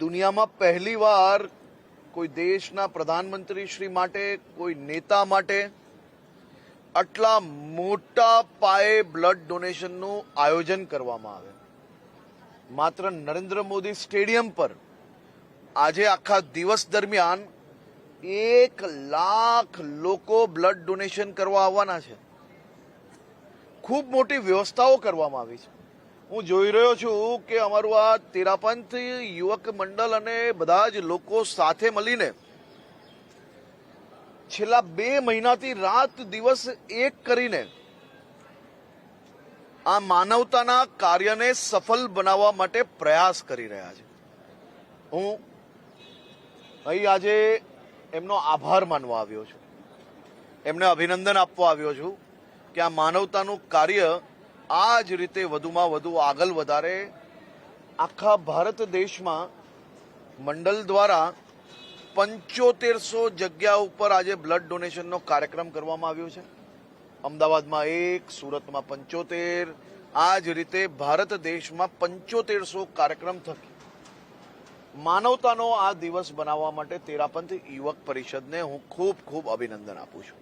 દુનિયામાં પહેલીવાર કોઈ દેશના પ્રધાનમંત્રી શ્રી માટે, કોઈ નેતા માટે આટલા મોટા પાયે બ્લડ ડોનેશનનું આયોજન કરવામાં આવે. માત્ર નરેન્દ્ર મોદી સ્ટેડિયમ પર આજે આખા દિવસ દરમિયાન 1 લાખ લોકો બ્લડ ડોનેશન કરવા આવવાના છે. ખૂબ મોટી વ્યવસ્થાઓ કરવામાં આવી છે. હું જોઈ રહ્યો છું કે અમારું આ તેરાપંથ યુવક મંડળ અને બધા જ લોકો સાથે મળીને છેલ્લા 2 મહિનાથી રાત દિવસ એક કરીને આ માનવતાના કાર્યને સફળ બનાવવા માટે પ્રયાસ કરી રહ્યા છે. હું અહીં આજે એમનો આભાર માનવા આવ્યો છું, એમને અભિનંદન આપવા આવ્યો છું કે આ માનવતાનું કાર્ય આ જ રીતે વધુમાં વધુ આગળ વધારે. આખા ભારત દેશમાં મંડળ દ્વારા 7500 જગ્યા ઉપર આજે બ્લડ ડોનેશનનો કાર્યક્રમ કરવામાં આવ્યો છે. અમદાવાદમાં 1, સુરતમાં 75, આ જ રીતે ભારત દેશમાં 7500 કાર્યક્રમ થકી માનવતાનો આ દિવસ બનાવવા માટે તેરાપંથ યુવક પરિષદને હું ખૂબ ખૂબ અભિનંદન આપું છું.